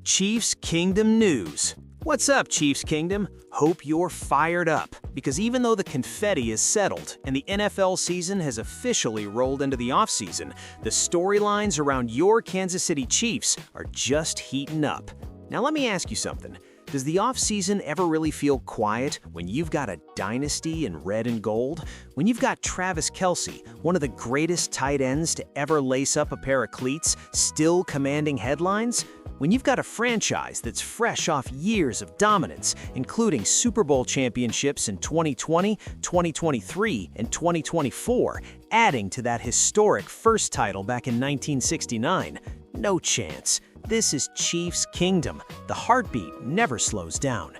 Chiefs Kingdom News. What's up, Chiefs Kingdom? Hope you're fired up, because even though the confetti is settled and the NFL season has officially rolled into the offseason, the storylines around your Kansas City Chiefs are just heating up. Now let me ask you something. Does the offseason ever really feel quiet when you've got a dynasty in red and gold? When you've got Travis Kelce, one of the greatest tight ends to ever lace up a pair of cleats, still commanding headlines? When you've got a franchise that's fresh off years of dominance, including Super Bowl championships in 2020, 2023, and 2024, adding to that historic first title back in 1969? No chance. This is Chiefs Kingdom. The heartbeat never slows down.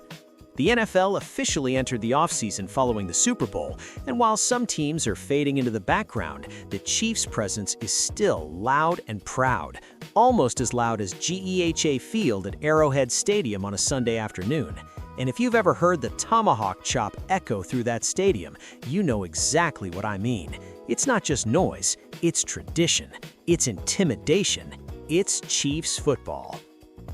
The NFL officially entered the offseason following the Super Bowl, and while some teams are fading into the background, the Chiefs' presence is still loud and proud, almost as loud as GEHA Field at Arrowhead Stadium on a Sunday afternoon. And if you've ever heard the tomahawk chop echo through that stadium, you know exactly what I mean. It's not just noise, it's tradition, it's intimidation, it's Chiefs football.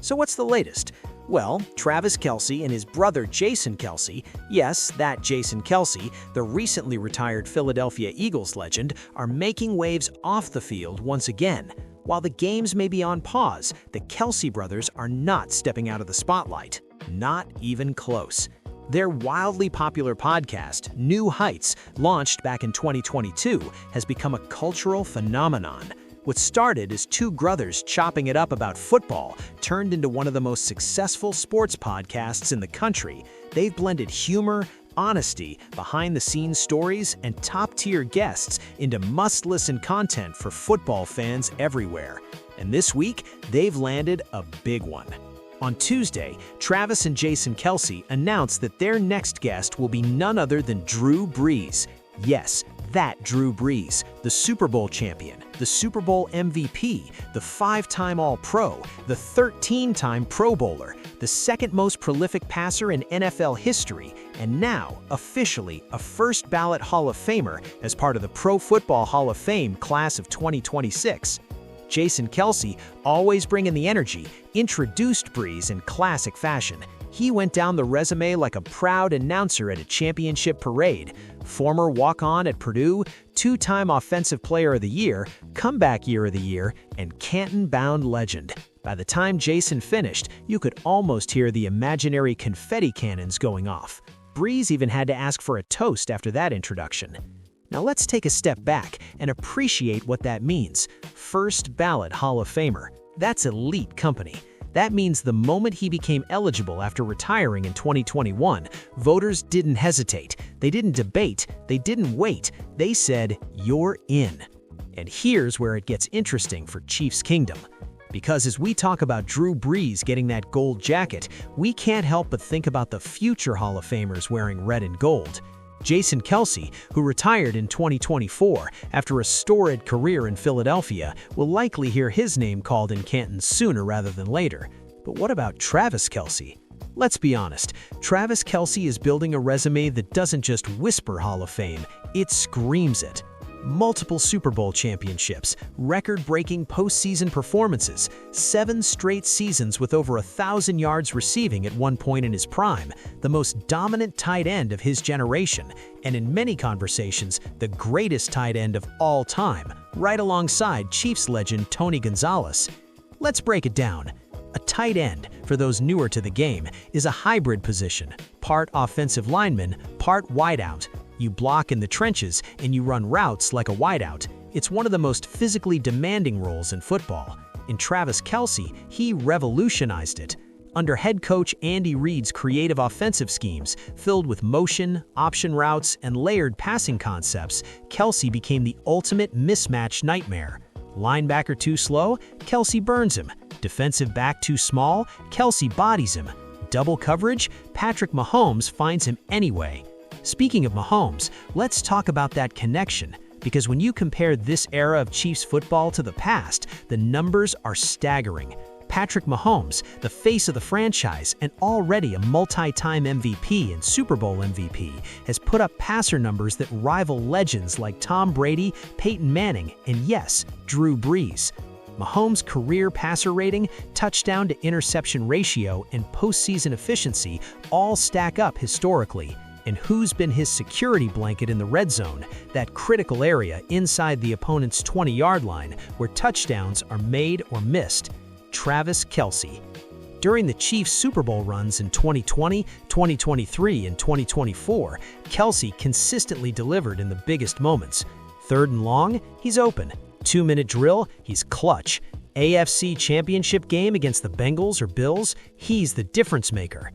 So what's the latest? Well, Travis Kelce and his brother Jason Kelce, yes, that Jason Kelce, the recently retired Philadelphia Eagles legend, are making waves off the field once again. While the games may be on pause, the Kelce brothers are not stepping out of the spotlight. Not even close. Their wildly popular podcast, New Heights, launched back in 2022, has become a cultural phenomenon. What started as two brothers chopping it up about football turned into one of the most successful sports podcasts in the country. They've blended humor, honesty, behind-the-scenes stories, and top-tier guests into must-listen content for football fans everywhere. And this week, they've landed a big one. On Tuesday, Travis and Jason Kelce announced that their next guest will be none other than Drew Brees. Yes, that Drew Brees, the Super Bowl champion, the Super Bowl MVP, the 5-time All-Pro, the 13-time Pro Bowler, the second most prolific passer in NFL history, and now, officially, a first-ballot Hall of Famer as part of the Pro Football Hall of Fame class of 2026. Jason Kelce, always bringing the energy, introduced Brees in classic fashion. He went down the resume like a proud announcer at a championship parade. Former walk-on at Purdue, 2-time Offensive Player of the Year, Comeback Year of the Year, and Canton-bound legend. By the time Jason finished, you could almost hear the imaginary confetti cannons going off. Brees even had to ask for a toast after that introduction. Now let's take a step back and appreciate what that means. First ballot Hall of Famer. That's elite company. That means the moment he became eligible after retiring in 2021, voters didn't hesitate, they didn't debate, they didn't wait, they said, "You're in." And here's where it gets interesting for Chiefs Kingdom. Because as we talk about Drew Brees getting that gold jacket, we can't help but think about the future Hall of Famers wearing red and gold. Jason Kelce, who retired in 2024 after a storied career in Philadelphia, will likely hear his name called in Canton sooner rather than later. But what about Travis Kelce? Let's be honest, Travis Kelce is building a resume that doesn't just whisper Hall of Fame, it screams it. Multiple Super Bowl championships, record-breaking postseason performances, 7 straight seasons with over 1,000 yards receiving at one point in his prime, the most dominant tight end of his generation, and in many conversations, the greatest tight end of all time, right alongside Chiefs legend Tony Gonzalez. Let's break it down. A tight end, for those newer to the game, is a hybrid position, part offensive lineman, part wideout. You block in the trenches and you run routes like a wideout. It's one of the most physically demanding roles in football. In Travis Kelce, he revolutionized it. Under head coach Andy Reid's creative offensive schemes, filled with motion, option routes, and layered passing concepts, Kelce became the ultimate mismatch nightmare. Linebacker too slow? Kelce burns him. Defensive back too small? Kelce bodies him. Double coverage? Patrick Mahomes finds him anyway. Speaking of Mahomes, let's talk about that connection, because when you compare this era of Chiefs football to the past, the numbers are staggering. Patrick Mahomes, the face of the franchise and already a multi-time MVP and Super Bowl MVP, has put up passer numbers that rival legends like Tom Brady, Peyton Manning, and yes, Drew Brees. Mahomes' career passer rating, touchdown to interception ratio, and postseason efficiency all stack up historically. And who's been his security blanket in the red zone, that critical area inside the opponent's 20-yard line where touchdowns are made or missed? Travis Kelce. During the Chiefs' Super Bowl runs in 2020, 2023, and 2024, Kelce consistently delivered in the biggest moments. 3rd and long, he's open. 2-minute drill, he's clutch. AFC Championship game against the Bengals or Bills, he's the difference maker.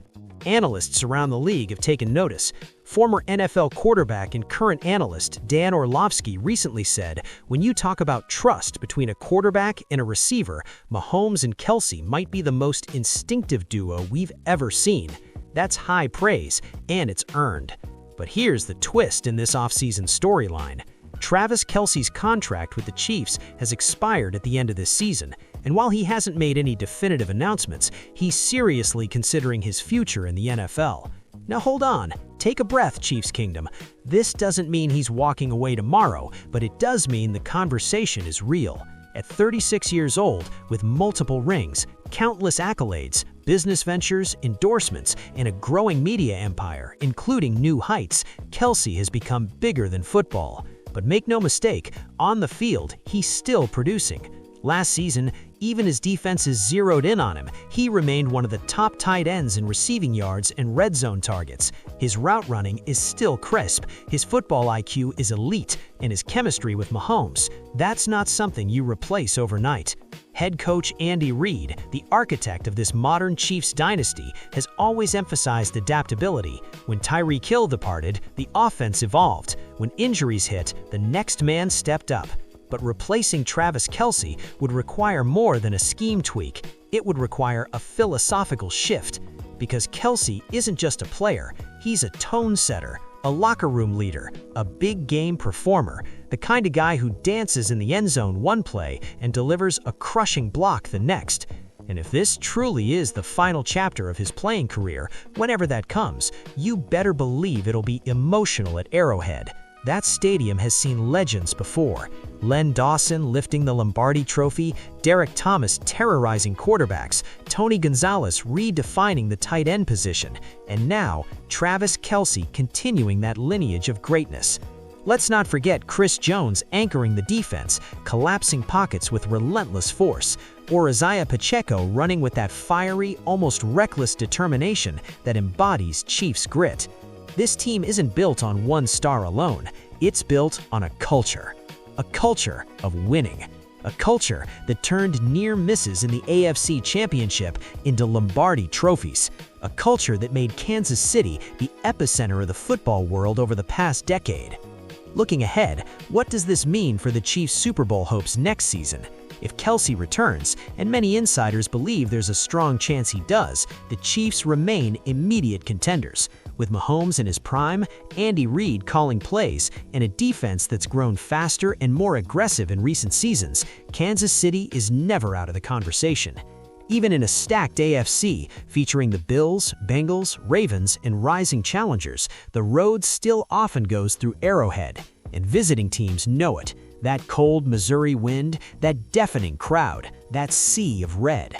Analysts around the league have taken notice. Former NFL quarterback and current analyst Dan Orlovsky recently said, "When you talk about trust between a quarterback and a receiver, Mahomes and Kelce might be the most instinctive duo we've ever seen." That's high praise, and it's earned. But here's the twist in this offseason storyline. Travis Kelce's contract with the Chiefs has expired at the end of this season, and while he hasn't made any definitive announcements, he's seriously considering his future in the NFL. Now hold on, take a breath, Chiefs Kingdom. This doesn't mean he's walking away tomorrow, but it does mean the conversation is real. At 36 years old, with multiple rings, countless accolades, business ventures, endorsements, and a growing media empire, including new heights, Kelce has become bigger than football. But make no mistake, on the field, he's still producing. Last season, even as defenses zeroed in on him, he remained one of the top tight ends in receiving yards and red zone targets. His route running is still crisp, his football IQ is elite, and his chemistry with Mahomes, that's not something you replace overnight. Head coach Andy Reid, the architect of this modern Chiefs dynasty, has always emphasized adaptability. When Tyreek Hill departed, the offense evolved. When injuries hit, the next man stepped up. But replacing Travis Kelce would require more than a scheme tweak. It would require a philosophical shift. Because Kelce isn't just a player, he's a tone setter, a locker room leader, a big game performer, the kind of guy who dances in the end zone one play and delivers a crushing block the next. And if this truly is the final chapter of his playing career, whenever that comes, you better believe it'll be emotional at Arrowhead. That stadium has seen legends before. Len Dawson lifting the Lombardi Trophy, Derek Thomas terrorizing quarterbacks, Tony Gonzalez redefining the tight end position, and now Travis Kelce continuing that lineage of greatness. Let's not forget Chris Jones anchoring the defense, collapsing pockets with relentless force, or Isaiah Pacheco running with that fiery, almost reckless determination that embodies Chiefs grit. This team isn't built on one star alone, it's built on a culture of winning. A culture that turned near misses in the AFC Championship into Lombardi trophies. A culture that made Kansas City the epicenter of the football world over the past decade. Looking ahead, what does this mean for the Chiefs' Super Bowl hopes next season? If Kelce returns, and many insiders believe there's a strong chance he does, the Chiefs remain immediate contenders. With Mahomes in his prime, Andy Reid calling plays, and a defense that's grown faster and more aggressive in recent seasons, Kansas City is never out of the conversation. Even in a stacked AFC, featuring the Bills, Bengals, Ravens, and rising challengers, the road still often goes through Arrowhead, and visiting teams know it. That cold Missouri wind, that deafening crowd, that sea of red.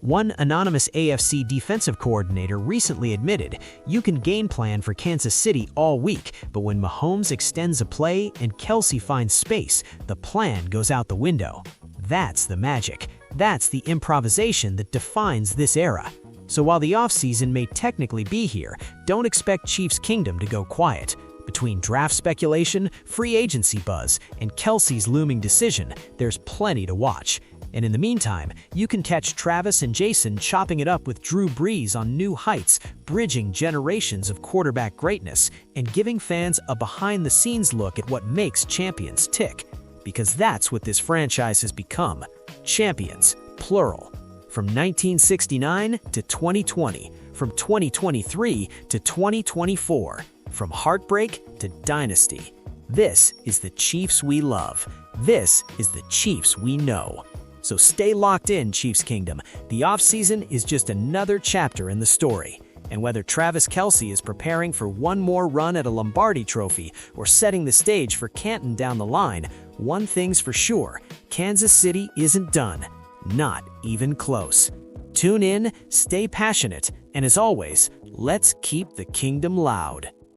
One anonymous AFC defensive coordinator recently admitted, "You can game plan for Kansas City all week, but when Mahomes extends a play and Kelce finds space, the plan goes out the window." That's the magic. That's the improvisation that defines this era. So while the offseason may technically be here, don't expect Chiefs Kingdom to go quiet. Between draft speculation, free agency buzz, and Kelce's looming decision, there's plenty to watch. And in the meantime, you can catch Travis and Jason chopping it up with Drew Brees on new heights, bridging generations of quarterback greatness, and giving fans a behind-the-scenes look at what makes champions tick. Because that's what this franchise has become. Champions, plural. From 1969 to 2020, from 2023 to 2024, from heartbreak to dynasty. This is the Chiefs we love. This is the Chiefs we know. So stay locked in, Chiefs Kingdom. The offseason is just another chapter in the story. And whether Travis Kelce is preparing for one more run at a Lombardi Trophy or setting the stage for Canton down the line, one thing's for sure: Kansas City isn't done. Not even close. Tune in, stay passionate, and as always, let's keep the kingdom loud.